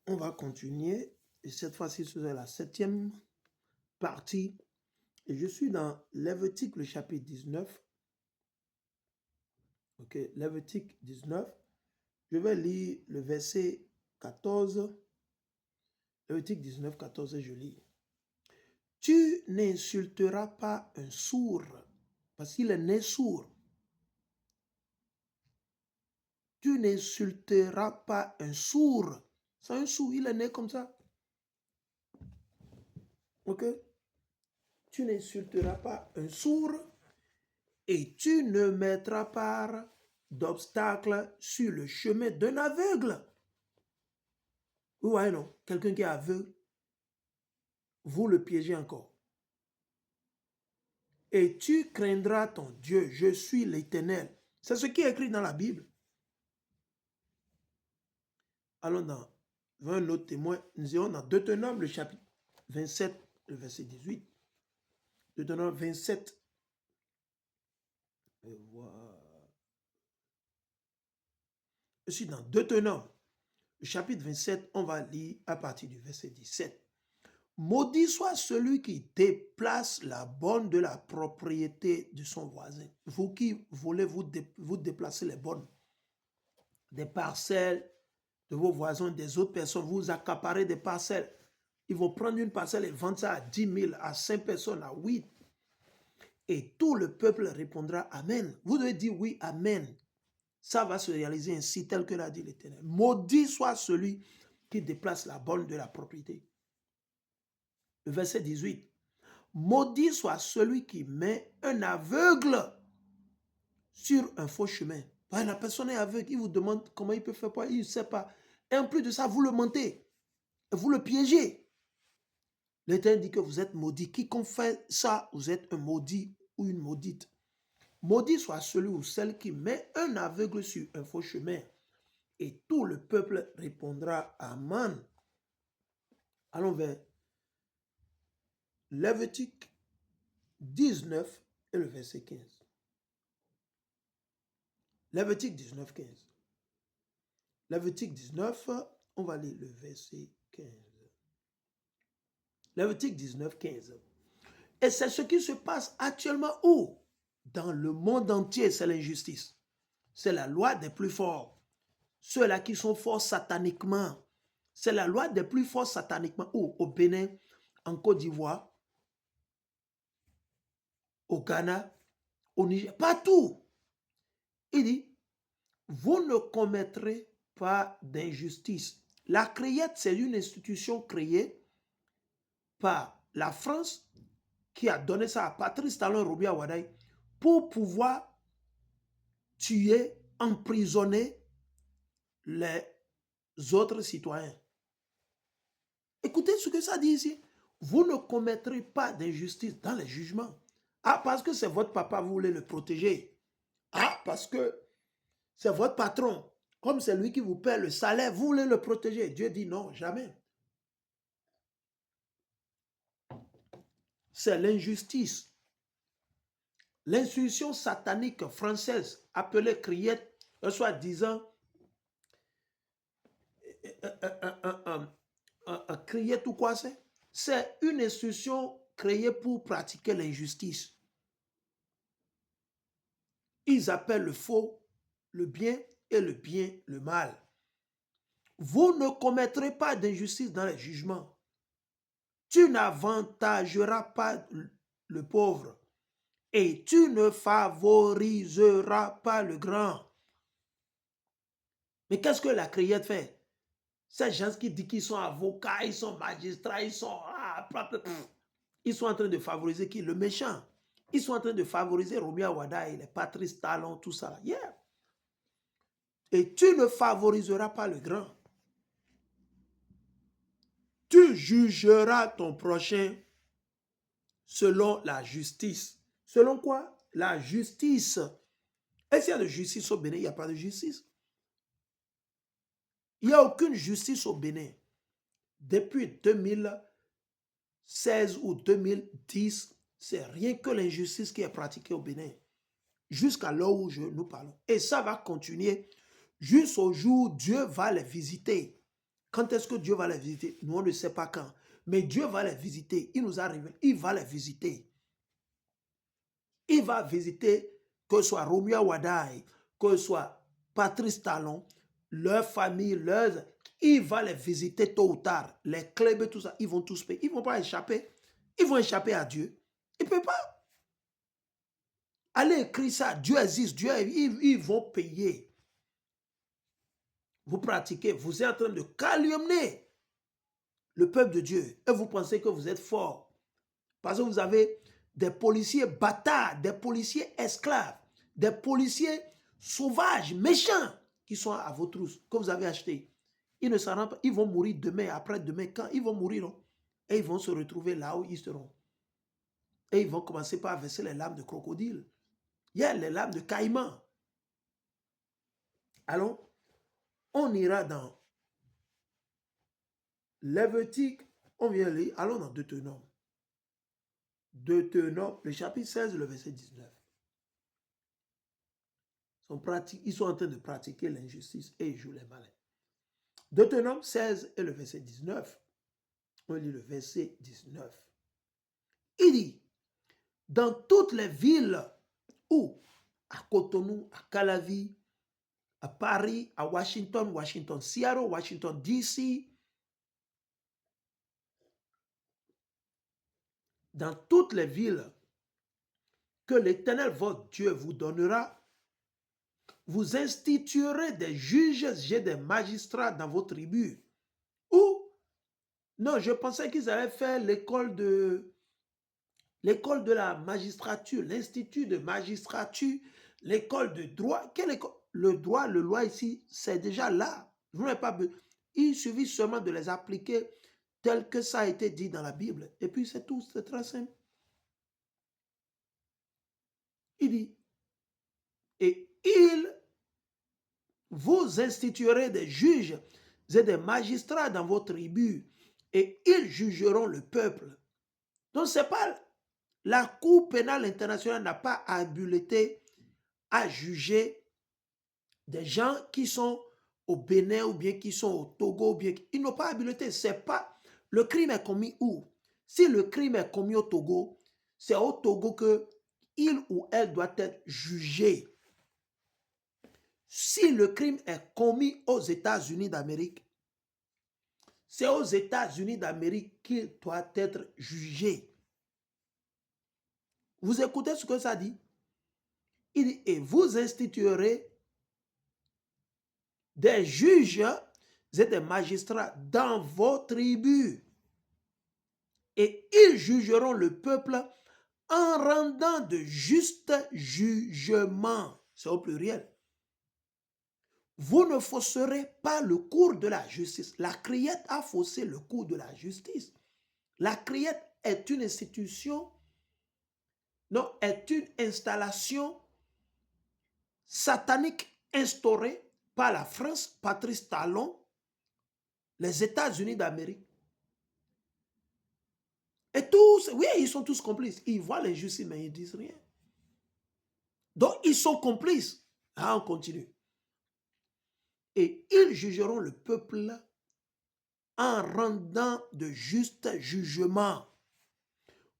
On va continuer. Et cette fois-ci, c'est la 7e partie. Et je suis dans Lévitique, le chapitre 19. Ok, Lévitique 19. Je vais lire le verset 14. Lévitique 19, 14, et je lis. Tu n'insulteras pas un sourd, parce qu'il est né sourd. Tu n'insulteras pas un sourd. C'est un sourd, il est né comme ça. Ok? Tu n'insulteras pas un sourd et tu ne mettras pas d'obstacle sur le chemin d'un aveugle. Vous voyez, non? Quelqu'un qui est aveugle, vous le piégez encore. Et tu craindras ton Dieu, je suis l'Éternel. C'est ce qui est écrit dans la Bible. Allons dans un autre témoin. Nous irons dans Deutéronome, le chapitre 27, le verset 18. Deutéronome 27. Je suis dans Deutéronome, le chapitre 27. On va lire à partir du verset 17. Maudit soit celui qui déplace la borne de la propriété de son voisin. Vous qui voulez vous déplacer les bornes des parcelles de vos voisins, des autres personnes, vous accaparez des parcelles. Ils vont prendre une parcelle et vendre ça à 10 000, à 5 personnes, à 8. Et tout le peuple répondra Amen. Vous devez dire oui, Amen. Ça va se réaliser ainsi, tel que l'a dit l'Éternel. Maudit soit celui qui déplace la borne de la propriété. Le verset 18. Maudit soit celui qui met un aveugle sur un faux chemin. La personne est aveugle, il vous demande comment il peut faire, il ne sait pas. Et en plus de ça, vous le mentez, vous le piégez. L'Éternel dit que vous êtes maudit. Quiconque fait ça, vous êtes un maudit ou une maudite. Maudit soit celui ou celle qui met un aveugle sur un faux chemin. Et tout le peuple répondra Amen. Allons vers Lévitique 19 et le verset 15. Lévitique 19, 15. Lévitique 19, on va lire le verset 15. Lévitique 19, 15. Et c'est ce qui se passe actuellement où? Dans le monde entier, c'est l'injustice. C'est la loi des plus forts. Ceux-là qui sont forts sataniquement. C'est la loi des plus forts sataniquement. Où? Au Bénin, en Côte d'Ivoire, au Ghana, au Niger, partout. Il dit, vous ne commettrez pas d'injustice. La Créette, c'est une institution créée par la France qui a donné ça à Patrice Talon Robiya Wadaye pour pouvoir tuer, emprisonner les autres citoyens. Écoutez ce que ça dit ici. Vous ne commettrez pas d'injustice dans les jugements. Ah, parce que c'est votre papa, vous voulez le protéger. Ah, parce que c'est votre patron. Comme c'est lui qui vous paie le salaire, vous voulez le protéger. Dieu dit non, jamais. C'est l'injustice. L'institution satanique française appelée Criette, soi-disant Criette ou quoi c'est une institution créée pour pratiquer l'injustice. Ils appellent le faux le bien et le bien le mal. Vous ne commettrez pas d'injustice dans les jugements. Tu n'avantageras pas le pauvre et tu ne favoriseras pas le grand. Mais qu'est-ce que la Criette fait? Ces gens qui disent qu'ils sont avocats, ils sont magistrats, ils sont en train de favoriser qui? Le méchant. Ils sont en train de favoriser Robiya Wadaye, les Patrice Talon, tout ça. Yeah. Et tu ne favoriseras pas le grand. Tu jugeras ton prochain selon la justice. Selon quoi? La justice. Est-ce qu'il y a de justice au Bénin? Il n'y a pas de justice. Il n'y a aucune justice au Bénin. Depuis 2016 ou 2010, c'est rien que l'injustice qui est pratiquée au Bénin. Jusqu'à l'heure où nous parlons. Et ça va continuer jusqu'au jour où Dieu va les visiter. Quand est-ce que Dieu va les visiter? Nous, on ne sait pas quand. Mais Dieu va les visiter. Il nous a révélé. Il va les visiter. Il va visiter, que ce soit Romeo Wadaï, que ce soit Patrice Talon, leur famille, leurs... Il va les visiter tôt ou tard. Les clubs et tout ça, ils vont tous payer. Ils ne vont pas échapper. Ils vont échapper à Dieu. Ils ne peuvent pas. Allez écrire ça. Dieu existe. Dieu, ils vont payer. Vous pratiquez. Vous êtes en train de calomnier le peuple de Dieu. Et vous pensez que vous êtes fort. Parce que vous avez des policiers bâtards, des policiers esclaves, des policiers sauvages, méchants, qui sont à vos trousses, que vous avez achetés. Ils ne s'en rendent pas. Ils vont mourir demain, après-demain. Quand ils vont mourir, non? Et ils vont se retrouver là où ils seront. Et ils vont commencer par verser les larmes de crocodile. Il y a les larmes de caïman. Alors, on ira dans Lévitique, on vient lire, allons dans Deutéronome. Deutéronome, le chapitre 16, le verset 19. Ils sont en train de pratiquer l'injustice et ils jouent les malins. Deutéronome 16 et le verset 19. On lit le verset 19. Il dit, dans toutes les villes où, à Cotonou, à Calavi, à Paris, à Washington, Washington Seattle, Washington DC, dans toutes les villes que l'Éternel votre Dieu vous donnera, vous instituerez des juges et des magistrats dans vos tribus. Ou, non, je pensais qu'ils allaient faire l'école de la magistrature, l'institut de magistrature, l'école de droit. Quelle école? Le droit, le loi ici, c'est déjà là. Vous n'avez pas besoin. Il suffit seulement de les appliquer tel que ça a été dit dans la Bible. Et puis c'est tout, c'est très simple. Il dit, et vous instituerez des juges et des magistrats dans vos tribus, et ils jugeront le peuple. Donc c'est pas... La Cour pénale internationale n'a pas habilité à juger des gens qui sont au Bénin ou bien qui sont au Togo. Ou bien, ils n'ont pas habilité. C'est pas... Le crime est commis où? Si le crime est commis au Togo, c'est au Togo que il ou elle doit être jugé. Si le crime est commis aux États-Unis d'Amérique, c'est aux États-Unis d'Amérique qu'il doit être jugé. Vous écoutez ce que ça dit? Il dit, et vous instituerez des juges et des magistrats dans vos tribus. Et ils jugeront le peuple en rendant de justes jugements. C'est au pluriel. Vous ne fausserez pas le cours de la justice. La criette a faussé le cours de la justice. La criette est une institution, non, est une installation satanique instaurée par la France, Patrice Talon, les États-Unis d'Amérique. Et tous, oui, ils sont tous complices. Ils voient l'injustice, mais ils ne disent rien. Donc, ils sont complices. Ah, on continue. Et ils jugeront le peuple en rendant de justes jugements.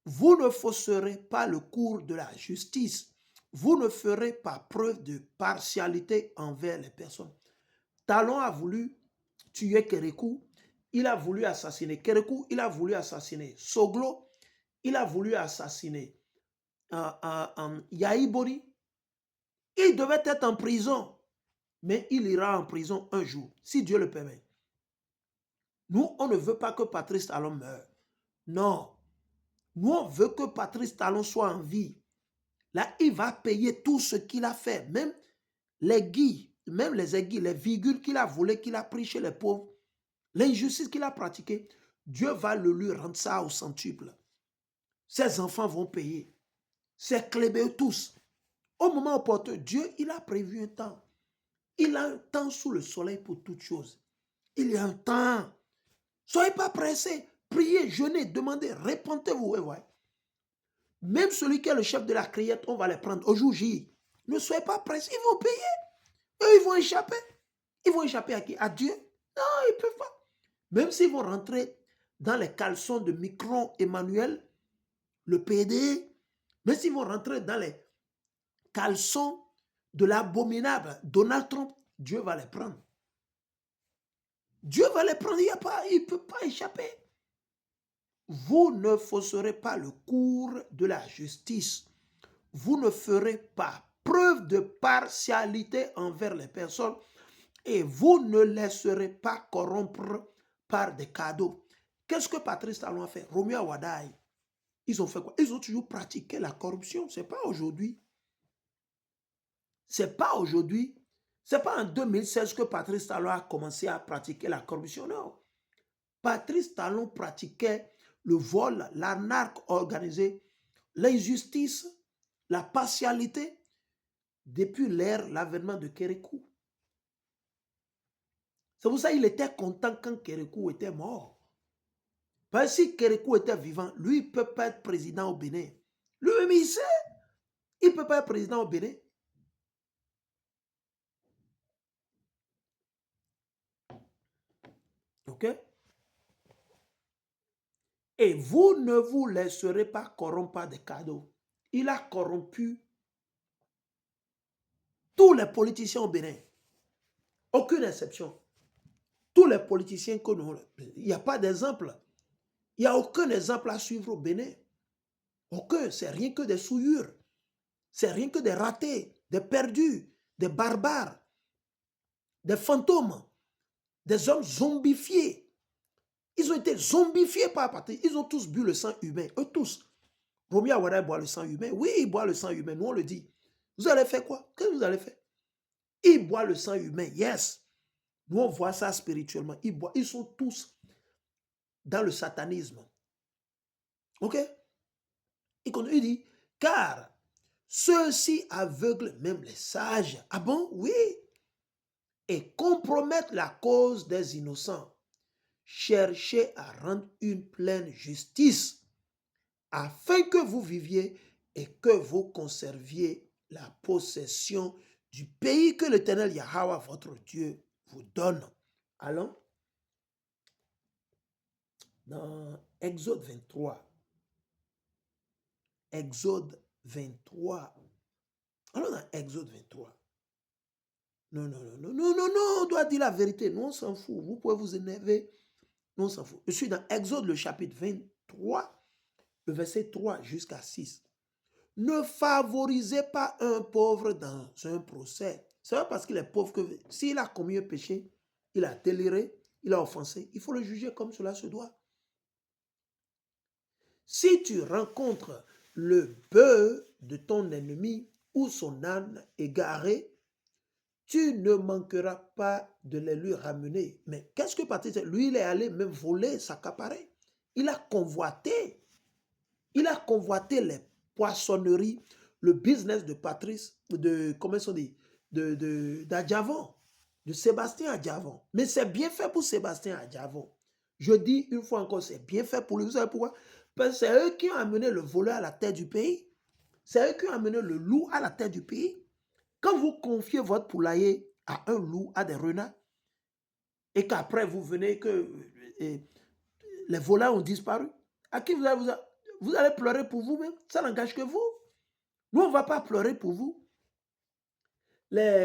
Vous ne fausserez pas le cours de la justice. Vous ne ferez pas preuve de partialité envers les personnes. Talon a voulu tuer Kérékou. Il a voulu assassiner Kérékou. Il a voulu assassiner Soglo. Il a voulu assassiner Yaïbori. Il devait être en prison. Mais il ira en prison un jour, si Dieu le permet. Nous, on ne veut pas que Patrice Talon meure. Non. Nous, on veut que Patrice Talon soit en vie. Là, il va payer tout ce qu'il a fait. Même les aiguilles, les virgules qu'il a volées, qu'il a pris chez les pauvres, l'injustice qu'il a pratiquée, Dieu va le lui rendre ça au centuple. Ses enfants vont payer. Ses clébés tous. Au moment opportun, Dieu, il a prévu un temps. Il a un temps sous le soleil pour toutes choses. Il y a un temps. Soyez pas pressés. Priez, jeûnez, demandez, répentez-vous. Ouais. Même celui qui est le chef de la criette, on va les prendre au jour J. Ne soyez pas pressés. Ils vont payer. Eux, ils vont échapper. Ils vont échapper à qui? À Dieu? Non, ils ne peuvent pas. Même s'ils vont rentrer dans les caleçons de Micron Emmanuel, le PD, même s'ils vont rentrer dans les caleçons de l'abominable Donald Trump, Dieu va les prendre. Dieu va les prendre, il ne peut pas échapper. Vous ne fausserez pas le cours de la justice. Vous ne ferez pas preuve de partialité envers les personnes et vous ne laisserez pas corrompre par des cadeaux. Qu'est-ce que Patrice Talon a fait? Romuald Wadaï, ils ont fait quoi? Ils ont toujours pratiqué la corruption. Ce n'est pas aujourd'hui. C'est pas aujourd'hui. C'est pas en 2016 que Patrice Talon a commencé à pratiquer la corruption. Non. Patrice Talon pratiquait le vol, l'arnaque organisée, l'injustice, la partialité depuis l'avènement de Kérékou. C'est pour ça qu'il était content quand Kérékou était mort. Parce que si Kérékou était vivant, lui, il ne peut pas être président au Bénin. Lui-même, il sait. Il ne peut pas être président au Bénin. OK? Et vous ne vous laisserez pas corrompre par des cadeaux. Il a corrompu tous les politiciens au Bénin. Aucune exception. Tous les politiciens que nous... Il n'y a pas d'exemple. Il n'y a aucun exemple à suivre au Bénin. Aucun. C'est rien que des souillures. C'est rien que des ratés, des perdus, des barbares, des fantômes, des hommes zombifiés. Ils ont été zombifiés par Patrice. Ils ont tous bu le sang humain. Eux tous. Romuald Wadaï boit le sang humain. Oui, il boit le sang humain. Nous, on le dit. Vous allez faire quoi? Qu'est-ce que vous allez faire? Il boit le sang humain. Yes. Nous, on voit ça spirituellement. Ils sont tous dans le satanisme. OK? Il dit, car ceux-ci aveuglent même les sages. Ah bon? Oui. Et compromettent la cause des innocents. Cherchez à rendre une pleine justice afin que vous viviez et que vous conserviez la possession du pays que l'Éternel Yahweh, votre Dieu, vous donne. Allons dans Exode 23. Exode 23. Allons dans Exode 23. Non, on doit dire la vérité. Nous, on s'en fout. Vous pouvez vous énerver. Nous, on s'en fout. Je suis dans Exode, le chapitre 23, le verset 3 jusqu'à 6. Ne favorisez pas un pauvre dans un procès. C'est pas parce qu'il est pauvre que s'il a commis un péché, il a déliré, il a offensé, il faut le juger comme cela se doit. Si tu rencontres le bœuf de ton ennemi ou son âne égaré, tu ne manqueras pas de les lui ramener. Mais qu'est-ce que Patrice? Lui, il est allé même voler, s'accaparer. Il a convoité. Il a convoité les poissonneries, le business de Patrice, comment ils dit, d'Adjavon, de Sébastien Adjavon. Mais c'est bien fait pour Sébastien Adjavon. Je dis une fois encore, c'est bien fait pour lui. Vous savez pourquoi? Parce que c'est eux qui ont amené le voleur à la tête du pays. C'est eux qui ont amené le loup à la tête du pays. Quand vous confiez votre poulailler à un loup, à des renards, et qu'après vous venez que les voleurs ont disparu, à qui vous allez pleurer pour vous-même? Ça n'engage que vous. Nous, on ne va pas pleurer pour vous.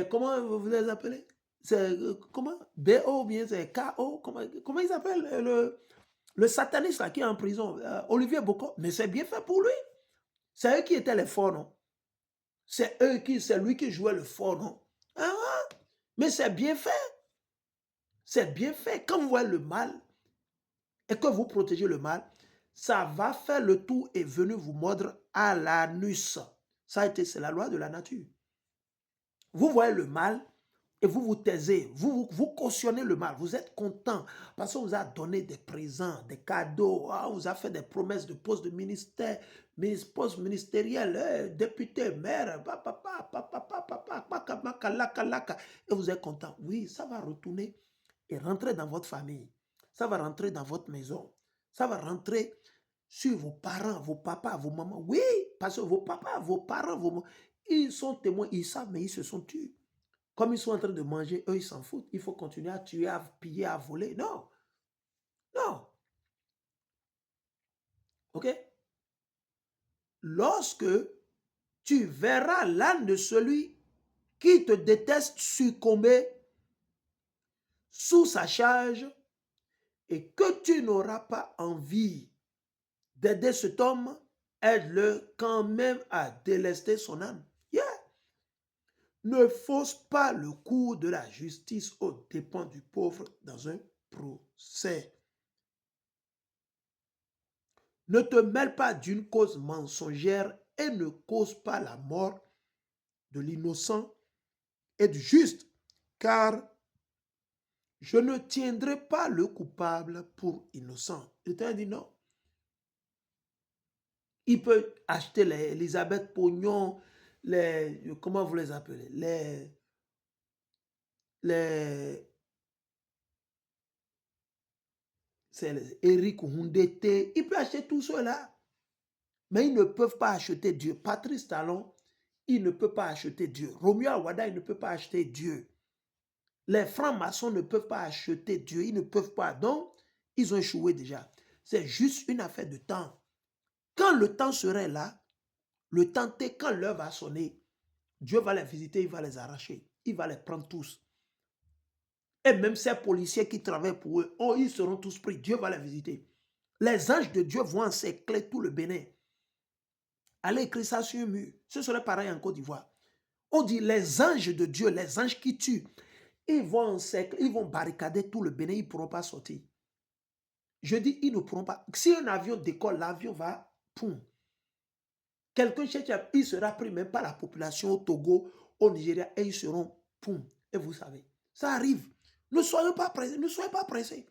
Comment vous les appelez? C'est comment? BO ou bien c'est KO? Comment ils appellent le sataniste là, qui est en prison? Olivier Bocco. Mais c'est bien fait pour lui. C'est eux qui étaient les forts, non? C'est lui qui jouait le fort, non? Ah, mais c'est bien fait. C'est bien fait. Quand vous voyez le mal et que vous protégez le mal, ça va faire le tour et venir vous mordre à l'anus. C'est la loi de la nature. Vous voyez le mal et vous vous taisez, vous cautionnez le mal, vous êtes content parce qu'on vous a donné des présents, des cadeaux, on vous a fait des promesses de postes de ministère, postes ministériels, député, maire, et vous êtes content. Oui, ça va retourner et rentrer dans votre famille, ça va rentrer dans votre maison, ça va rentrer sur vos parents, vos papas, vos mamans. Oui, parce que vos papas, vos parents, vos mamans, ils sont témoins, ils savent, mais ils se sont tués. Comme ils sont en train de manger, eux, ils s'en foutent. Il faut continuer à tuer, à piller, à voler. Non. Ok? Lorsque tu verras l'âne de celui qui te déteste succomber sous sa charge et que tu n'auras pas envie d'aider cet homme, aide-le quand même à délester son âme. Yeah. Ne fausse pas le cours de la justice aux dépens du pauvre dans un procès. Ne te mêle pas d'une cause mensongère et ne cause pas la mort de l'innocent et du juste, car je ne tiendrai pas le coupable pour innocent. L'Éternel dit non. Il peut acheter les Elisabeth Pognon, comment vous les appelez, c'est les Eric Hundete, il peut acheter tout cela, mais ils ne peuvent pas acheter Dieu. Patrice Talon, il ne peut pas acheter Dieu. Romuald Awada, il ne peut pas acheter Dieu. Les francs-maçons ne peuvent pas acheter Dieu, ils ne peuvent pas. Donc, ils ont échoué déjà. C'est juste une affaire de temps. Quand le temps serait là, le temps est quand l'heure va sonner, Dieu va les visiter, il va les arracher, il va les prendre tous. Et même ces policiers qui travaillent pour eux, oh, ils seront tous pris, Dieu va les visiter. Les anges de Dieu vont encercler tout le Bénin. Allez écrire ça sur un mur. Ce serait pareil en Côte d'Ivoire. On dit les anges de Dieu, les anges qui tuent, ils vont encercler, ils vont barricader tout le Bénin, ils ne pourront pas sortir. Je dis, ils ne pourront pas. Si un avion décolle, l'avion va, poum. Quelqu'un chez qui il sera pris même par la population au Togo, au Nigeria, et ils seront, poum. Et vous savez, ça arrive. Ne soyez pas pressés, ne soyez pas pressés.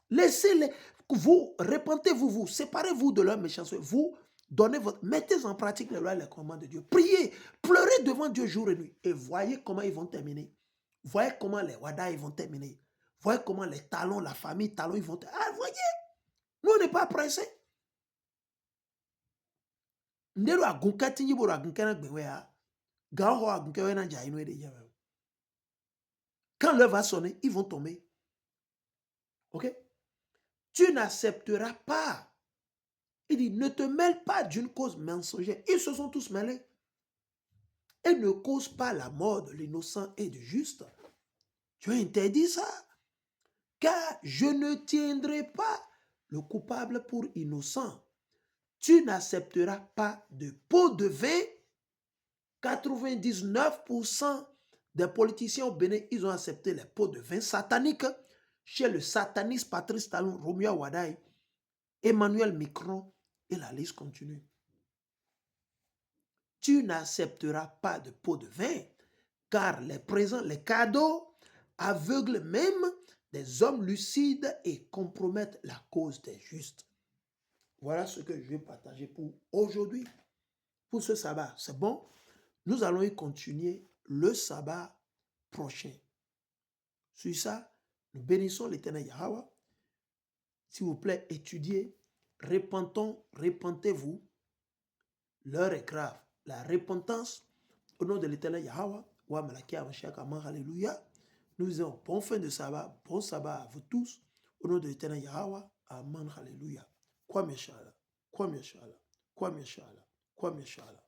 Laissez-les, vous, repentez-vous, vous, séparez-vous de leur méchanceté, vous, donnez votre, mettez en pratique les lois et les commandements de Dieu. Priez, pleurez devant Dieu jour et nuit, et voyez comment ils vont terminer. Voyez comment les Wada, ils vont terminer. Voyez comment les talons, la famille talons, ils vont terminer. Ah, voyez, nous, on n'est pas pressés. Ndelo agunka tinyi boro agunka na gbewe ya. Gaho agunka we na jaino de jawe. Quand l'heure va sonner, ils vont tomber. Ok? Tu n'accepteras pas. Il dit, ne te mêle pas d'une cause mensongère. Ils se sont tous mêlés. Et ne cause pas la mort de l'innocent et du juste. Tu as interdit ça. Car je ne tiendrai pas le coupable pour innocent. Tu n'accepteras pas de pot de vin. 99% des politiciens au Bénin, ils ont accepté les pots de vin sataniques chez le sataniste Patrice Talon, Romuald Awada, Emmanuel Macron, et la liste continue. Tu n'accepteras pas de pot de vin, car les présents, les cadeaux, aveuglent même des hommes lucides et compromettent la cause des justes. Voilà ce que je vais partager pour aujourd'hui, pour ce sabbat. C'est bon? Nous allons y continuer le sabbat prochain. Sur ça, nous bénissons l'Éternel Yahweh. S'il vous plaît, étudiez, repentez-vous. L'heure est grave. La repentance, au nom de l'Éternel Yahweh, alléluia. Nous disons bon fin de sabbat, bon sabbat à vous tous. Au nom de l'Éternel Yahweh, amen, alléluia. Kwame Shala, Kwame Shala, Kwame Shala, Kwame Shala.